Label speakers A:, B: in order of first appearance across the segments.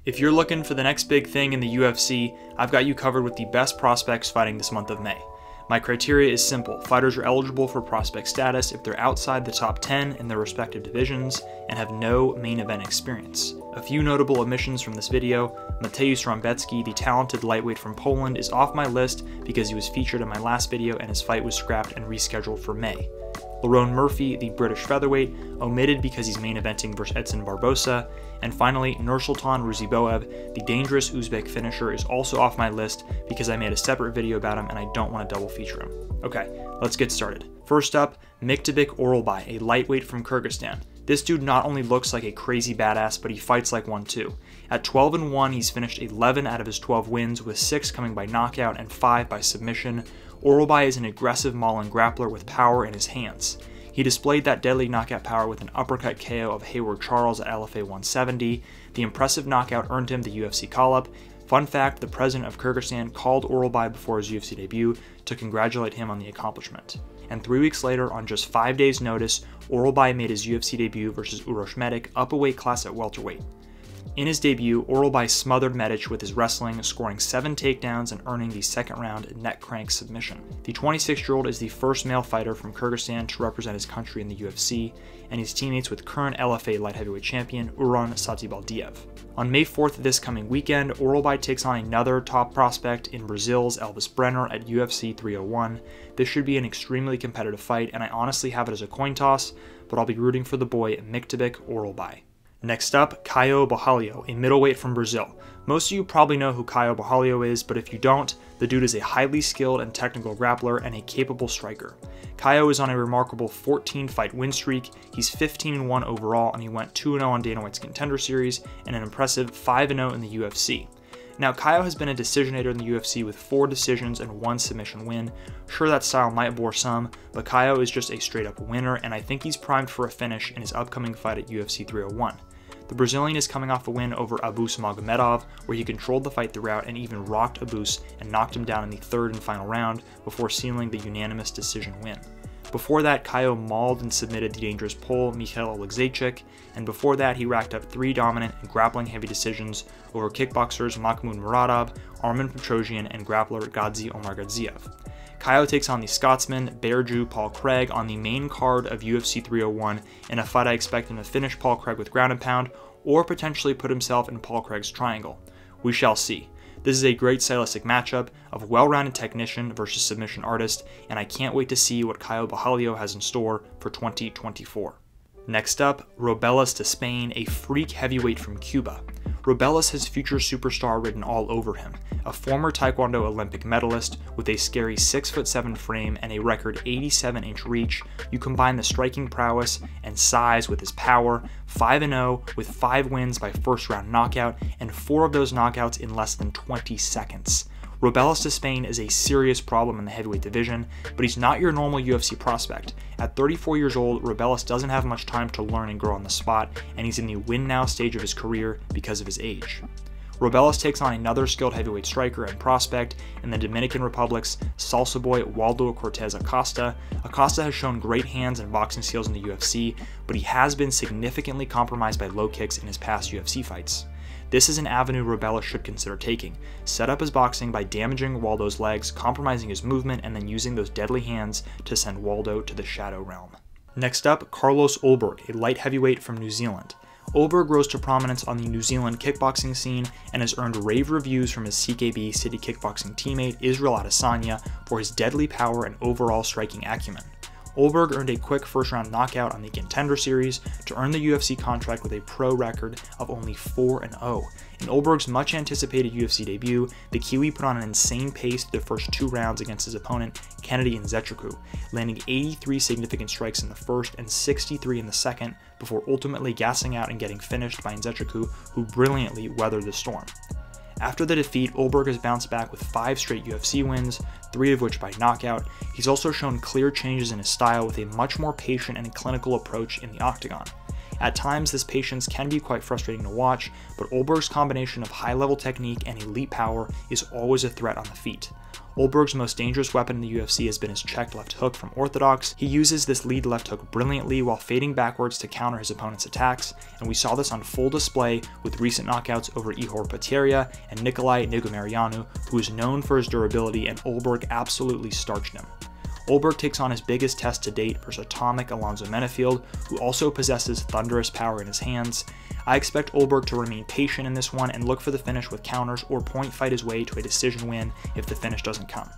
A: If you're looking for the next big thing in the UFC, I've got you covered with the best prospects fighting this month of May. My criteria is simple. Fighters are eligible for prospect status if they're outside the top 10 in their respective divisions and have no main event experience. A few notable omissions from this video: Mateusz Rąbecki, the talented lightweight from Poland, is off my list because he was featured in my last video and his fight was scrapped and rescheduled for May. Lerone Murphy, the British featherweight, omitted because he's main eventing versus Edson Barbosa. And finally, Nursultan Ruziboev, the dangerous Uzbek finisher, is also off my list because I made a separate video about him and I don't want to double feature him. Okay, let's get started. First up, Myktybek Aavirall, a lightweight from Kyrgyzstan. This dude not only looks like a crazy badass, but he fights like one too. At 12-1, he's finished 11 out of his 12 wins, with 6 coming by knockout and 5 by submission. Aavirall is an aggressive mauling grappler with power in his hands. He displayed that deadly knockout power with an uppercut KO of Hayward Charles at LFA 170. The impressive knockout earned him the UFC call-up. Fun fact, the president of Kyrgyzstan called Aavirall before his UFC debut to congratulate him on the accomplishment. And 3 weeks later, on just 5 days' notice, Aavirall made his UFC debut versus Uroš Medic, up a weight class at welterweight. In his debut, Aavirall smothered Medic with his wrestling, scoring 7 takedowns and earning the second round neck crank submission. The 26-year-old is the first male fighter from Kyrgyzstan to represent his country in the UFC, and he's teammates with current LFA light heavyweight champion Uran Satibaldiev. On May 4th this coming weekend, Aavirall takes on another top prospect in Brazil's Elvis Brenner at UFC 301. This should be an extremely competitive fight, and I honestly have it as a coin toss, but I'll be rooting for the boy Myktybek Aavirall. Next up, Caio, a middleweight from Brazil. Most of you probably know who Caio is, but if you don't, the dude is a highly skilled and technical grappler and a capable striker. Caio is on a remarkable 14-fight win streak. He's 15-1 overall, and he went 2-0 on Dana White's Contender Series and an impressive 5-0 in the UFC. Now, Caio has been a decisionator in the UFC with 4 decisions and 1 submission win. Sure, that style might bore some, but Caio is just a straight-up winner, and I think he's primed for a finish in his upcoming fight at UFC 301. The Brazilian is coming off a win over Abus Magomedov, where he controlled the fight throughout and even rocked Abus and knocked him down in the third and final round before sealing the unanimous decision win. Before that, Caio mauled and submitted the dangerous Pole Michał Oleksiejczyk, and before that he racked up 3 dominant and grappling heavy decisions over kickboxers Mahmoud Muradov, Armen Petrosyan, and grappler Gadzi Omargadziev. Caio takes on the Scotsman Bearju Paul Craig on the main card of UFC 301 in a fight I expect him to finish Paul Craig with ground and pound, or potentially put himself in Paul Craig's triangle. We shall see. This is a great stylistic matchup of well-rounded technician versus submission artist, and I can't wait to see what Caio has in store for 2024. Next up, Robelis to Spain, a freak heavyweight from Cuba. Robelis has future superstar written all over him. A former Taekwondo Olympic medalist with a scary 6'7" frame and a record 87-inch reach, you combine the striking prowess and size with his power, 5-0 with 5 wins by first-round knockout, and 4 of those knockouts in less than 20 seconds. Robelis to Spain is a serious problem in the heavyweight division, but he's not your normal UFC prospect. At 34 years old, Robelis doesn't have much time to learn and grow on the spot, and he's in the win-now stage of his career because of his age. Robelis takes on another skilled heavyweight striker and prospect in the Dominican Republic's salsa boy Waldo Cortez Acosta. Acosta has shown great hands and boxing skills in the UFC, but he has been significantly compromised by low kicks in his past UFC fights. This is an avenue Robelis should consider taking. Set up his boxing by damaging Waldo's legs, compromising his movement, and then using those deadly hands to send Waldo to the shadow realm. Next up, Carlos Ulberg, a light heavyweight from New Zealand. Ulberg rose to prominence on the New Zealand kickboxing scene and has earned rave reviews from his CKB City Kickboxing teammate Israel Adesanya for his deadly power and overall striking acumen. Ulberg earned a quick first-round knockout on the Contender Series to earn the UFC contract with a pro record of only 4-0. In Ulberg's much-anticipated UFC debut, the Kiwi put on an insane pace through the first 2 rounds against his opponent, Kennedy Nzechukwu, landing 83 significant strikes in the first and 63 in the second, before ultimately gassing out and getting finished by Nzechukwu, who brilliantly weathered the storm. After the defeat, Ulberg has bounced back with 5 straight UFC wins, 3 of which by knockout. He's also shown clear changes in his style with a much more patient and clinical approach in the octagon. At times, this patience can be quite frustrating to watch, but Ulberg's combination of high-level technique and elite power is always a threat on the feet. Olberg's most dangerous weapon in the UFC has been his checked left hook from orthodox. He uses this lead left hook brilliantly while fading backwards to counter his opponent's attacks, and we saw this on full display with recent knockouts over Ihor Potieria and Nikolai Negumereanu, who is known for his durability, and Olberg absolutely starched him. Olberg takes on his biggest test to date versus atomic Alonzo Menefield, who also possesses thunderous power in his hands. I expect Olberg to remain patient in this one and look for the finish with counters or point fight his way to a decision win if the finish doesn't come.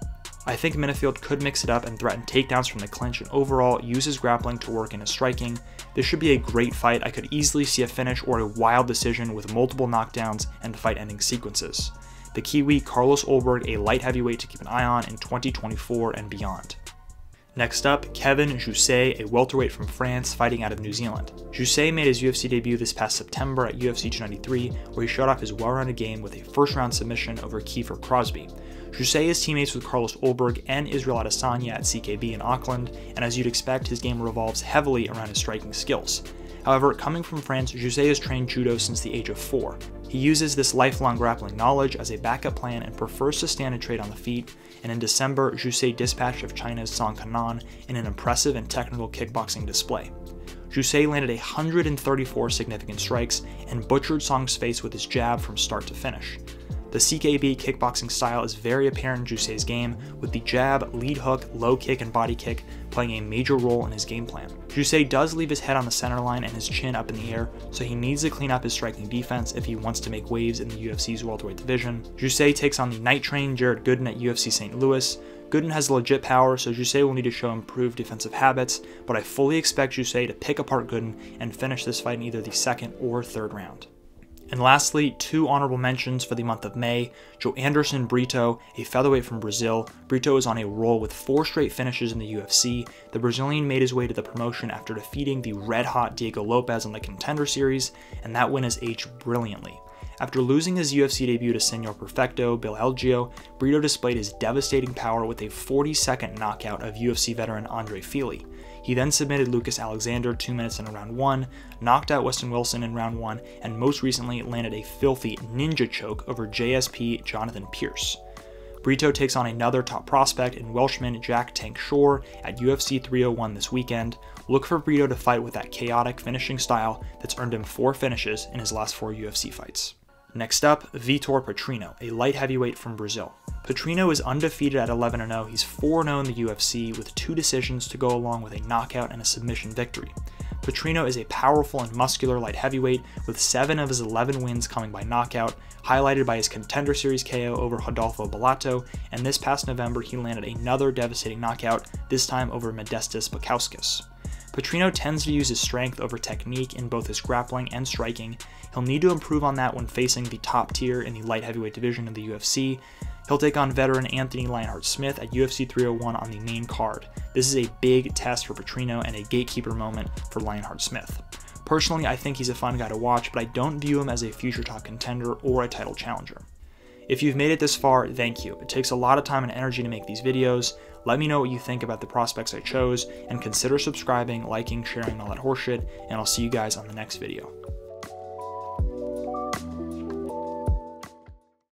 A: I think Menefield could mix it up and threaten takedowns from the clinch and overall use his grappling to work in his striking. This should be a great fight. I could easily see a finish or a wild decision with multiple knockdowns and fight-ending sequences. The Kiwi Carlos Olberg, a light heavyweight to keep an eye on in 2024 and beyond. Next up, Kevin Jousset, a welterweight from France, fighting out of New Zealand. Jousset made his UFC debut this past September at UFC 293, where he showed off his well-rounded game with a first-round submission over Kiefer Crosby. Jousset is teammates with Carlos Olberg and Israel Adesanya at CKB in Auckland, and as you'd expect, his game revolves heavily around his striking skills. However, coming from France, Jousset has trained judo since the age of 4. He uses this lifelong grappling knowledge as a backup plan and prefers to stand and trade on the feet, and in December, Jousset dispatched of China's Song Kanan in an impressive and technical kickboxing display. Jousset landed 134 significant strikes and butchered Song's face with his jab from start to finish. The CKB kickboxing style is very apparent in Jousset's game, with the jab, lead hook, low kick, and body kick playing a major role in his game plan. Jousset does leave his head on the center line and his chin up in the air, so he needs to clean up his striking defense if he wants to make waves in the UFC's welterweight division. Jousset takes on the night train Jared Gooden at UFC St. Louis. Gooden has legit power, so Jousset will need to show improved defensive habits, but I fully expect Jousset to pick apart Gooden and finish this fight in either the second or third round. And lastly, 2 honorable mentions for the month of May. Joanderson Brito, a featherweight from Brazil. Brito is on a roll with 4 straight finishes in the UFC. The Brazilian made his way to the promotion after defeating the red-hot Diego Lopes on the Contender Series, and that win has aged brilliantly. After losing his UFC debut to Senor Perfecto Bill Algeo, Brito displayed his devastating power with a 40-second knockout of UFC veteran Andre Fili. He then submitted Lucas Alexander 2 minutes in round 1, knocked out Weston Wilson in round 1, and most recently landed a filthy ninja choke over JSP Jonathan Pierce. Brito takes on another top prospect in Welshman Jack Tank Shore at UFC 301 this weekend. Look for Brito to fight with that chaotic finishing style that's earned him 4 finishes in his last 4 UFC fights. Next up, Vitor Petrino, a light heavyweight from Brazil. Petrino is undefeated at 11-0, he's 4-0 in the UFC with 2 decisions to go along with a knockout and a submission victory. Petrino is a powerful and muscular light heavyweight with 7 of his 11 wins coming by knockout, highlighted by his Contender Series KO over Rodolfo Bellato, and this past November he landed another devastating knockout, this time over Modestas Bukauskas. Petrino tends to use his strength over technique in both his grappling and striking. He'll need to improve on that when facing the top tier in the light heavyweight division of the UFC. He'll take on veteran Anthony Lionheart-Smith at UFC 301 on the main card. This is a big test for Petrino and a gatekeeper moment for Lionheart-Smith. Personally, I think he's a fun guy to watch, but I don't view him as a future top contender or a title challenger. If you've made it this far, thank you. It takes a lot of time and energy to make these videos. Let me know what you think about the prospects I chose, and consider subscribing, liking, sharing, all that horseshit, and I'll see you guys on the next video.